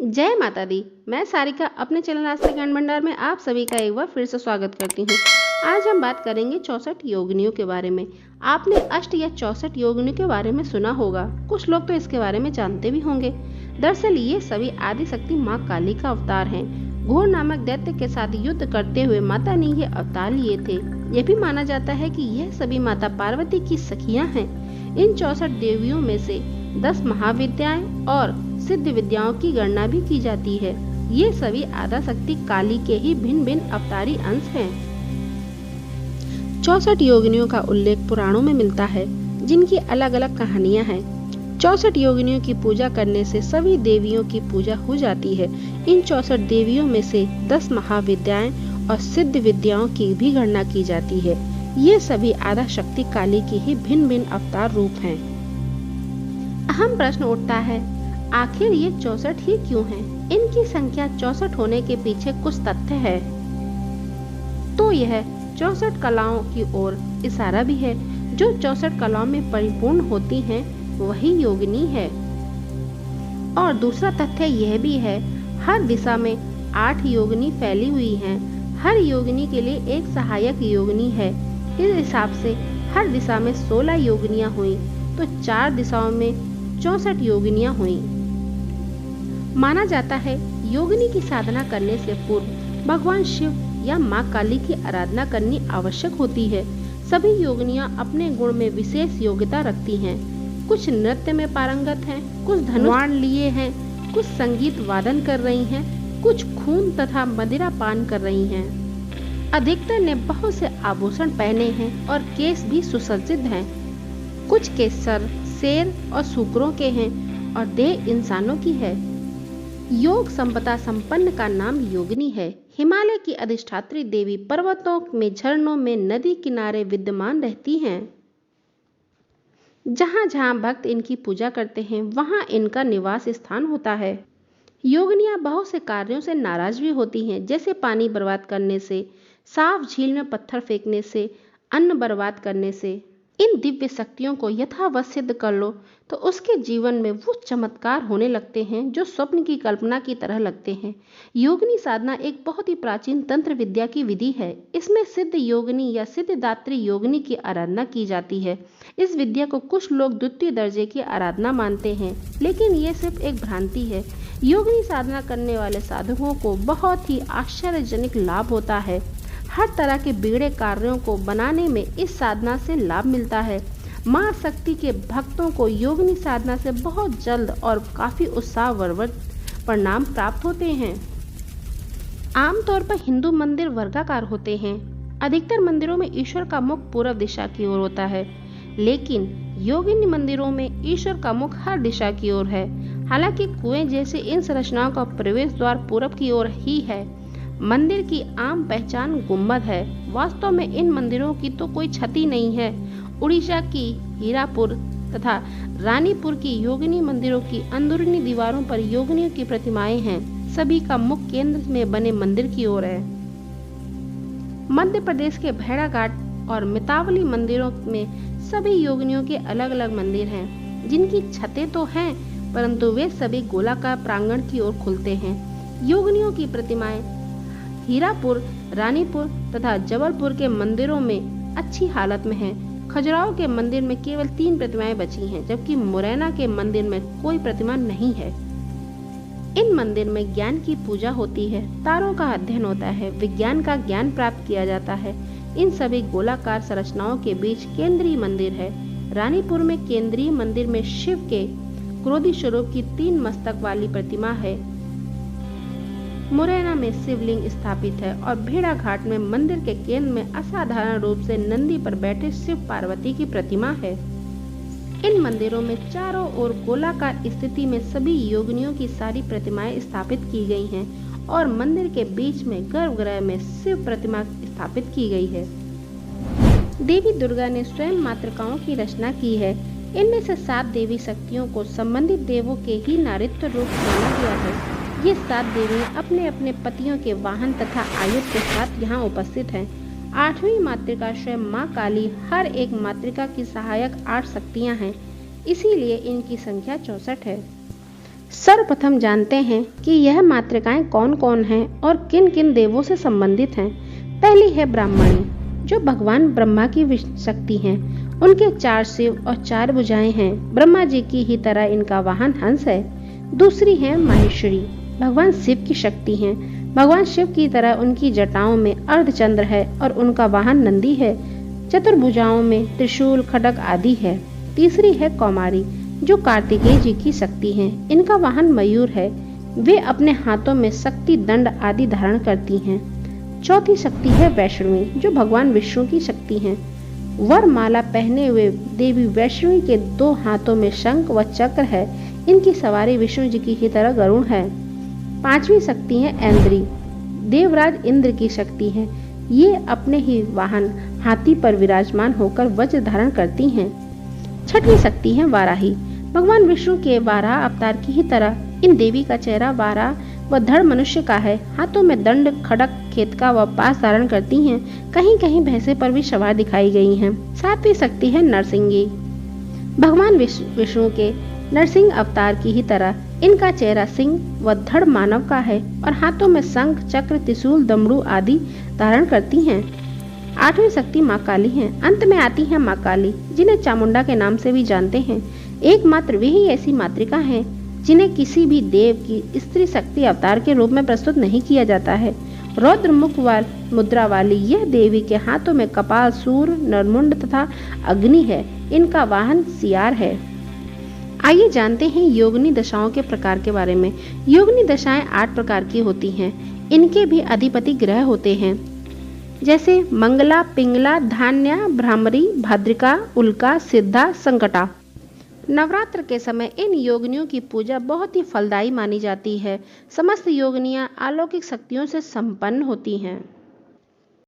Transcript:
जय माता दी। मैं सारिका अपने चैनल आस्था ज्ञान भंडार में आप सभी का एक बार फिर से स्वागत करती हूँ। आज हम बात करेंगे 64 योगिनियों के बारे में। आपने अष्ट या 64 योगिनियों के बारे में सुना होगा, कुछ लोग तो इसके बारे में जानते भी होंगे। दरअसल ये सभी आदि शक्ति माँ काली का अवतार हैं। घोर नामक दैत्य के साथ युद्ध करते हुए माता ने ये अवतार लिए थे। यह भी माना जाता है कि यह सभी माता पार्वती की सखियां हैं। इन 64 देवियों में से 10 महाविद्याएं और सिद्ध विद्याओं की गणना भी की जाती है। ये सभी आद्या शक्ति काली के ही भिन्न भिन्न अवतारी अंश हैं। 64 योगिनियों का उल्लेख पुराणों में मिलता है, जिनकी अलग अलग कहानियां हैं। 64 योगिनियों की पूजा करने से सभी देवियों की पूजा हो जाती है। इन 64 देवियों में से 10 महाविद्याएं और सिद्ध विद्याओं की भी गणना की जाती है। ये सभी आद्या शक्ति काली की ही भिन्न भिन्न अवतार रूप हैं। अहम प्रश्न उठता है, आखिर ये 64 ही क्यों हैं? इनकी संख्या 64 होने के पीछे कुछ तथ्य है। तो यह 64 कलाओं की ओर इशारा भी है। जो 64 कलाओं में परिपूर्ण होती हैं, वही योगिनी है। और दूसरा तथ्य यह भी है, हर दिशा में 8 योगिनी फैली हुई हैं। हर योगिनी के लिए एक सहायक योगिनी है। इस हिसाब से हर दिशा में 16 योगिनियां हुई, तो 4 दिशाओं में 64 योगिनियां हुई। माना जाता है योगिनी की साधना करने से पूर्व भगवान शिव या माँ काली की आराधना करनी आवश्यक होती है। सभी योगिनियां अपने गुण में विशेष योग्यता रखती हैं। कुछ नृत्य में पारंगत हैं, कुछ धनुष लिए हैं, कुछ संगीत वादन कर रही हैं, कुछ खून तथा मदिरा पान कर रही हैं। अधिकतर ने बहुत से आभूषण पहने हैं और केस भी सुसज्जित हैं। कुछ के सर शेर और सूकरों के हैं और देह इंसानों की है। योग संपदा संपन्न का नाम योगिनी है। हिमालय की अधिष्ठात्री देवी पर्वतों में, झरनों में, नदी किनारे विद्यमान रहती हैं। जहां जहां भक्त इनकी पूजा करते हैं, वहां इनका निवास स्थान होता है। योगिनियां बहुत से कार्यों से नाराज भी होती हैं, जैसे पानी बर्बाद करने से, साफ झील में पत्थर फेंकने से, अन्न बर्बाद करने से। इन दिव्य शक्तियों को यथावत सिद्ध कर लो तो उसके जीवन में वो चमत्कार होने लगते हैं जो स्वप्न की कल्पना की तरह लगते हैं। योगिनी साधना एक बहुत ही प्राचीन तंत्र विद्या की विधि है। इसमें सिद्ध योगिनी या सिद्धिदात्री योगिनी की आराधना की जाती है। इस विद्या को कुछ लोग द्वितीय दर्जे की आराधना मानते हैं, लेकिन ये सिर्फ एक भ्रांति है। योगिनी साधना करने वाले साधकों को बहुत ही आश्चर्यजनक लाभ होता है। हर तरह के बिगड़े कार्यों को बनाने में इस साधना से लाभ मिलता है। मां शक्ति के भक्तों को योगिनी साधना से बहुत जल्द और काफी उत्साहवर्धक परिणाम प्राप्त होते हैं। आमतौर पर हिंदू मंदिर वर्गाकार होते हैं। अधिकतर मंदिरों में ईश्वर का मुख पूर्व दिशा की ओर होता है, लेकिन योगिनी मंदिरों में ईश्वर का मुख हर दिशा की ओर है। हालांकि कुएं जैसे इन संरचनाओं का प्रवेश द्वार पूरब की ओर ही है। मंदिर की आम पहचान गुंबद है। वास्तव में इन मंदिरों की तो कोई छत ही नहीं है। उड़ीसा की हीरापुर तथा रानीपुर की योगिनी मंदिरों की अंदरूनी दीवारों पर योगिनियों की प्रतिमाएं हैं। सभी का मुख केंद्र में बने मंदिर की ओर है। मध्य प्रदेश के भेड़ा घाट और मितावली मंदिरों में सभी योगिनियों के अलग अलग मंदिर हैं, जिनकी छतें तो हैं, परंतु वे सभी गोलाकार प्रांगण की ओर खुलते हैं। योगिनियों की प्रतिमाएं हीरापुर, रानीपुर तथा जबलपुर के मंदिरों में अच्छी हालत में हैं। खजुराहो के मंदिर में केवल 3 प्रतिमाएं बची हैं, जबकि मुरैना के मंदिर में कोई प्रतिमा नहीं है। इन मंदिर में ज्ञान की पूजा होती है, तारों का अध्ययन होता है, विज्ञान का ज्ञान प्राप्त किया जाता है। इन सभी गोलाकार संरचनाओं के बीच केंद्रीय मंदिर है। रानीपुर में केंद्रीय मंदिर में शिव के क्रोधी स्वरूप की 3 मस्तक वाली प्रतिमा है। मुरैना में शिवलिंग स्थापित है और भेड़ा घाट में मंदिर के केंद्र में असाधारण रूप से नंदी पर बैठे शिव पार्वती की प्रतिमा है। इन मंदिरों में चारों ओर गोलाकार स्थिति में सभी योगिनियों की सारी प्रतिमाएं स्थापित की गई हैं और मंदिर के बीच में गर्भगृह में शिव प्रतिमा स्थापित की गई है। देवी दुर्गा ने स्वयं मातृकाओं की रचना की है। इनमें से 7 देवी शक्तियों को संबंधित देवों के ही नारित्व रूप माना गया है। ये 7 देवियां अपने अपने पतियों के वाहन तथा आयुध के साथ यहाँ उपस्थित हैं। 8वीं मातृका स्वयं माँ काली, हर एक मातृका की सहायक 8 शक्तियाँ हैं, इसीलिए इनकी संख्या 64 है। सर्वप्रथम जानते हैं कि यह मातृकाएं कौन कौन हैं और किन किन देवों से संबंधित हैं। पहली है ब्राह्मणी, जो भगवान ब्रह्मा की शक्ति हैं। उनके 4 सिर और 4 भुजाएं हैं। ब्रह्मा जी की ही तरह इनका वाहन हंस है। दूसरी है माहेश्वरी, भगवान शिव की शक्ति हैं। भगवान शिव की तरह उनकी जटाओं में अर्धचंद्र है और उनका वाहन नंदी है। चतुर्भुजाओं में त्रिशूल, खड्ग आदि है। तीसरी है कौमारी, जो कार्तिकेय जी की शक्ति हैं। इनका वाहन मयूर है। वे अपने हाथों में शक्ति दंड आदि धारण करती हैं। चौथी शक्ति है वैष्णवी, जो भगवान विष्णु की शक्ति हैं। वरमाला पहने हुए देवी वैष्णवी के 2 हाथों में शंख व चक्र है। इनकी सवारी विष्णु जी की ही तरह गरुड़ है। पांचवी शक्ति है ऐन्द्री, देवराज इंद्र की शक्ति है। ये अपने ही वाहन हाथी पर विराजमान होकर वज्र धारण करती हैं। छठवीं शक्ति है वाराही, भगवान विष्णु के वाराह अवतार की ही तरह इन देवी का चेहरा वाराह व धड़ मनुष्य का है। हाथों में दंड, खड़ग, खेतका व पास धारण करती हैं। कहीं कहीं भैंसे पर भी सवार दिखाई गई हैं। सातवीं शक्ति है नरसिंगी, भगवान विष्णु के नरसिंह अवतार की ही तरह इनका चेहरा सिंह व धड़ मानव का है और हाथों में शंख, चक्र, त्रिशूल, दमड़ू आदि धारण करती हैं। आठवीं शक्ति माँ काली है। अंत में आती है माँ काली, जिन्हें चामुंडा के नाम से भी जानते हैं। एकमात्र वे ही ऐसी मातृका हैं जिन्हें किसी भी देव की स्त्री शक्ति अवतार के रूप में प्रस्तुत नहीं किया जाता है। रौद्र मुख मुद्रा वाली यह देवी के हाथों में कपाल, सूर, नरमुंड तथा अग्नि है। इनका वाहन सियार है। आइए जानते हैं योगिनी दशाओं के प्रकार के बारे में। योगिनी दशाएं 8 प्रकार की होती हैं। इनके भी अधिपति ग्रह होते हैं, जैसे मंगला, पिंगला, धान्या, भ्रामरी, भद्रिका, उल्का, सिद्धा, संकटा। नवरात्र के समय इन योगिनियों की पूजा बहुत ही फलदायी मानी जाती है। समस्त योगिनियां अलौकिक शक्तियों से संपन्न होती हैं।